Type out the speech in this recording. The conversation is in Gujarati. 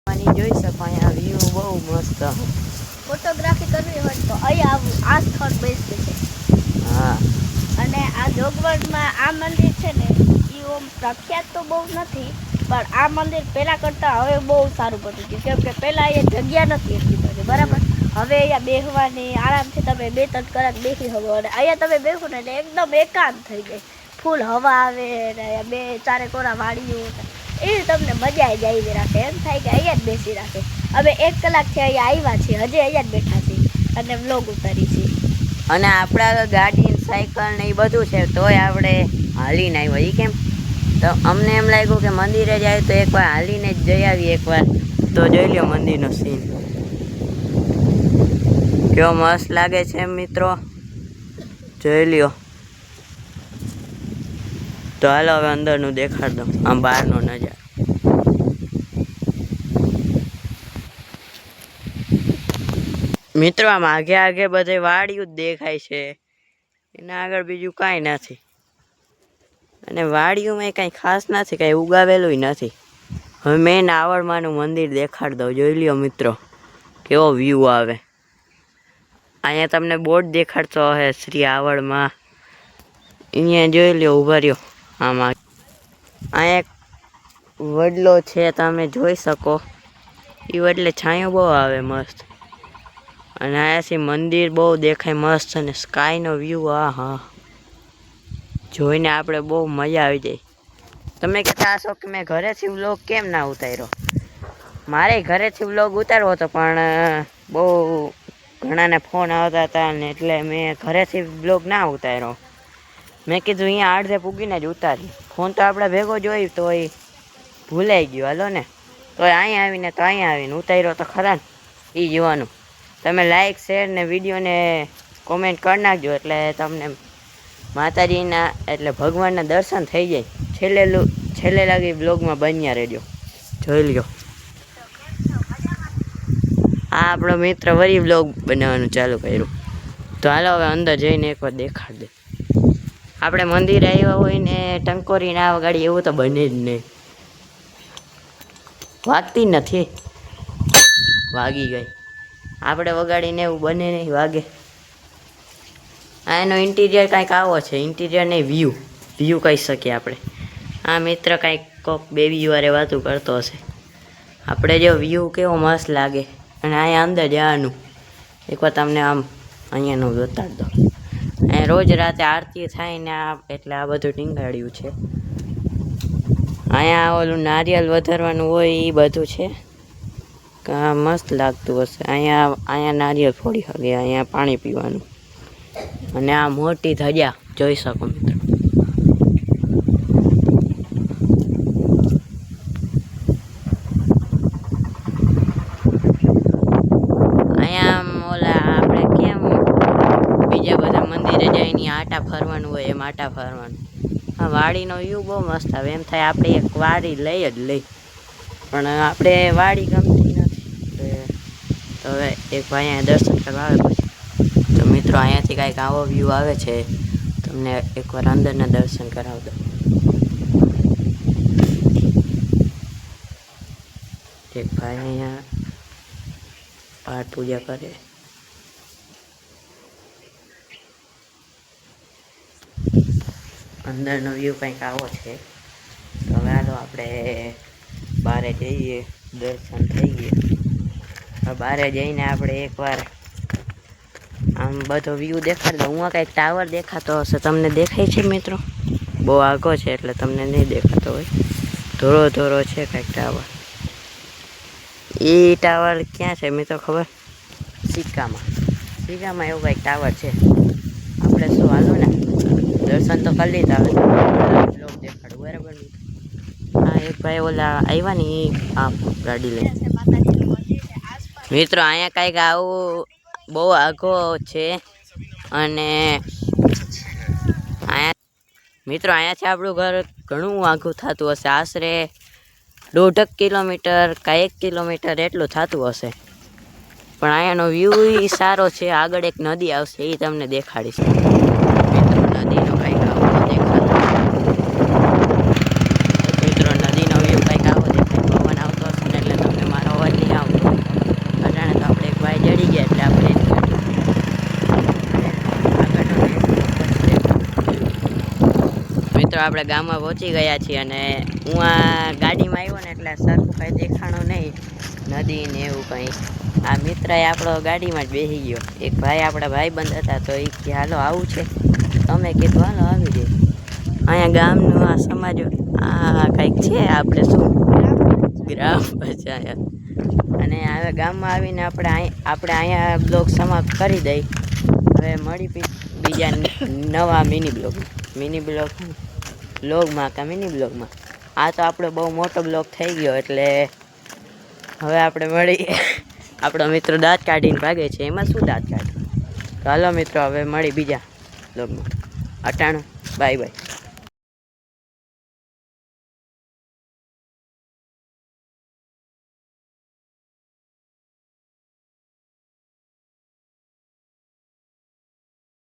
પાણી જોઈ શકો, અહીંયા વ્યૂ બહુ મસ્ત. ફોટોગ્રાફી કરવી હોય તો અહીંયા આવું, આ સ્થળ બેસ્ટ છે. હા, અને આ જોગવડમાં આ મંદિર છે ને એ ઓમ પ્રખ્યાત તો બહુ નથી, પણ આ મંદિર પહેલાં કરતાં હવે બહુ સારું બની ગયું. કેમ કે પહેલાં અહીંયા જગ્યા નથી એટલી બધી, બરાબર. હવે અહીંયા બેસવાની આરામથી તમે 2-3 કલાક બેસી શકો. અને અહીંયા તમે બેસો ને એટલે એકદમ એકાંત થઈ જાય, ફૂલ હવા આવે ને અહીંયા 2-4 કોરા વાડીઓ, એ તમને મજા આવી રાખે. એમ થાય કે અહીંયા જ બેસી રાખે. હવે 1 કલાકથી અહીંયા આવ્યા છીએ, હજી અહીંયા જ બેઠા છીએ અને વ્લોગ ઉતારી છીએ. અને આપણા ગાડી સાયકલ ને એ બધું છે, તોય આપણે હાલીને આવ્યા. એ કેમ? તો અમને એમ લાગ્યું કે મંદિરે જાય તો એકવાર હાલીને જ જઈ આવીએ એકવાર. તો જોઈ લો મંદિરનો સીન કેવો મસ્ત લાગે છે મિત્રો, જોઈ લ્યો. તો હાલો હવે અંદરનું દેખાડ દો, આમ બહારનો નજારો. મિત્રો આમ આગે આગે બધે વાડિયું જ દેખાય છે, એના આગળ બીજું કાંઈ નથી. અને વાડિયુંમાં કાંઈ ખાસ નથી, કાંઈ ઉગાવેલું નથી. હવે મેન આવડમાનું મંદિર દેખાડ દઉં, જોઈ લ્યો મિત્રો કેવો વ્યૂ આવે. અહીંયા તમને બોર્ડ દેખાડતો હશે શ્રી આવડમાં, અહીંયા જોઈ લ્યો, ઊભા રહ્યો. આમાં અહીંયા એક વડલો છે, તમે જોઈ શકો. એ વડલે છાંયો બહુ આવે મસ્ત. અને અહીંયાથી મંદિર બહુ દેખાય મસ્ત, અને સ્કાયનો વ્યૂ, આ હા, જોઈને આપણે બહુ મજા આવી જાય. તમે કહેતા હશો કે મેં ઘરેથી વ્લોગ કેમ ના ઉતાર્યો? મારે ઘરેથી વ્લોગ ઉતારવો હતો, પણ બહુ ઘણાને ફોન આવતા હતા ને એટલે મેં ઘરેથી વ્લોગ ના ઉતાર્યો. મેં કીધું અહીંયા અડધે પૂગીને જ ઉતારી. ફોન તો આપણે ભેગો જોઈ તો એ ભૂલાઈ ગયો, હાલો ને. તો અહીંયા આવીને ઉતાર્યો તો ખરા ને, એ જોવાનું. તમે લાઈક શેર ને વિડીયોને કોમેન્ટ કરી નાખજો, એટલે તમને માતાજીના એટલે ભગવાનના દર્શન થઈ જાય. છેલ્લે લાગી બ્લોગમાં બન્યા રહેજો, જોઈ લ્યો. આ આપણો મિત્ર વળી બ્લોગ બનાવવાનું ચાલુ કર્યું. તો હાલો હવે અંદર જઈને એકવાર દેખાડ દે. આપણે મંદિર આવ્યા હોય ને ટંકોરી ના વગાડી એવું તો બને જ નહીં. વાગતી નથી, વાગી ગઈ. આપણે વગાડીને એવું બને નહીં, વાગે. આ એનો ઇન્ટિરિયર કાંઈક આવો છે, ઇન્ટિરિયર નહીં, વ્યૂ કહી શકીએ આપણે. આ મિત્ર કાંઈક કોક બેબી વારે વાતું કરતો હશે. આપણે જો વ્યૂ કેવો મસ્ત લાગે. અને અહીંયા અંદર જવાનું એકવાર તમને આમ અહીંયાનું બતાડી દો. અહીંયા રોજ રાતે આરતી થાય ને એટલે આ બધું ટીંગાડ્યું છે. અહીંયા ઓલું નારિયેલ વધારવાનું હોય એ બધું છે. મસ્ત લાગતું હશે. અહીંયા નારિયેળ ફોડી શકે, અહીંયા પાણી પીવાનું. અને આ મોટી ધજા જોઈ શકો મિત્રો. અહીંયા ઓલા આપણે કેમ બીજા બધા મંદિરે જઈને આટા ફરવાનું હોય એમ આટા ફરવાનું. આ વાડીનો વ્યૂ બહુ મસ્ત આવે. એમ થાય આપણે એક વાડી લઈ જ લઈ, પણ આપણે વાડી ગમતી નથી. તો હવે એક ભાઈ અહીંયા દર્શન કરવા આવે પછી. તો મિત્રો અહીંયાથી કાંઈક આવો વ્યૂ આવે છે. તમને એકવાર અંદરના દર્શન કરાવી દો. એક ભાઈ અહીંયા પાઠ પૂજા કરે. અંદરનો વ્યૂ કંઈક આવો છે. તો હવે હાલો આપણે બહારે જઈએ, દર્શન થઈ ગયા. બહારે જઈને આપણે એકવાર આમ બધો વ્યૂ દેખાડી દો. હું કાંઈક ટાવર દેખાતો હશે, તમને દેખાય છે મિત્રો? બહુ આગો છે એટલે તમને નહીં દેખાતો હોય. ધોરો છે કાંઈક ટાવર. એ ટાવર ક્યાં છે મિત્રો ખબર? સિક્કામાં એવું કાંઈક ટાવર છે. આપણે શું હાલો ને દર્શન તો કરી લીધા, હવે બ્લોગ દેખાડું, બરાબર? હા, એક ભાઈ ઓલા આવ્યા ને એ આ ગાડી લઈ. મિત્રો અહીંયા કાંઈક આવું બહુ આઘો છે. અને મિત્રો અહીંયાથી આપણું ઘર ઘણું આઘું થતું હશે, આશરે 1.5 કિલોમીટર કાં 1 કિલોમીટર એટલું થતું હશે. પણ અહીંયાનો વ્યૂ સારો છે. આગળ એક નદી આવશે, એ તમને દેખાડીશ. મિત્રો નદીનો કંઈક આવો દેખાતો, મિત્રો નદીનો વ્યૂ કંઈક આવો દેખાય. પવન આવતો હશે ને એટલે તમને મારો અવાજ મિત્રો આપણે ગામમાં પહોંચી ગયા છીએ અને હું આ ગાડીમાં આવ્યો ને એટલે સરખું કાંઈ દેખાણું નહીં નદી ને એવું કંઈ. આ મિત્ર આપણો ગાડીમાં જ બેસી ગયો. એક ભાઈ આપણા ભાઈબંધ હતા તો એ કે હાલો આવું છે, તમે કીધું હાલો આવી દે. અહીંયા ગામનું આ સમાજ આ કંઈક છે આપણે શું ગ્રામ પંચાયત. અને હવે ગામમાં આવીને આપણે અહીંયા બ્લોગ સમાપ્ત કરી દઈ. હવે મળી બીજા નવા મિની બ્લોગમાં આ તો આપણો બહુ મોટો બ્લોગ થઈ ગયો એટલે હવે આપણે મળી. આપણો મિત્રો દાંત કાઢીને ભાગે છે, એમાં શું દાંત કાઢે. તો હાલો મિત્રો હવે મળી બીજા બ્લોગમાં. અટાણું બાય બાય.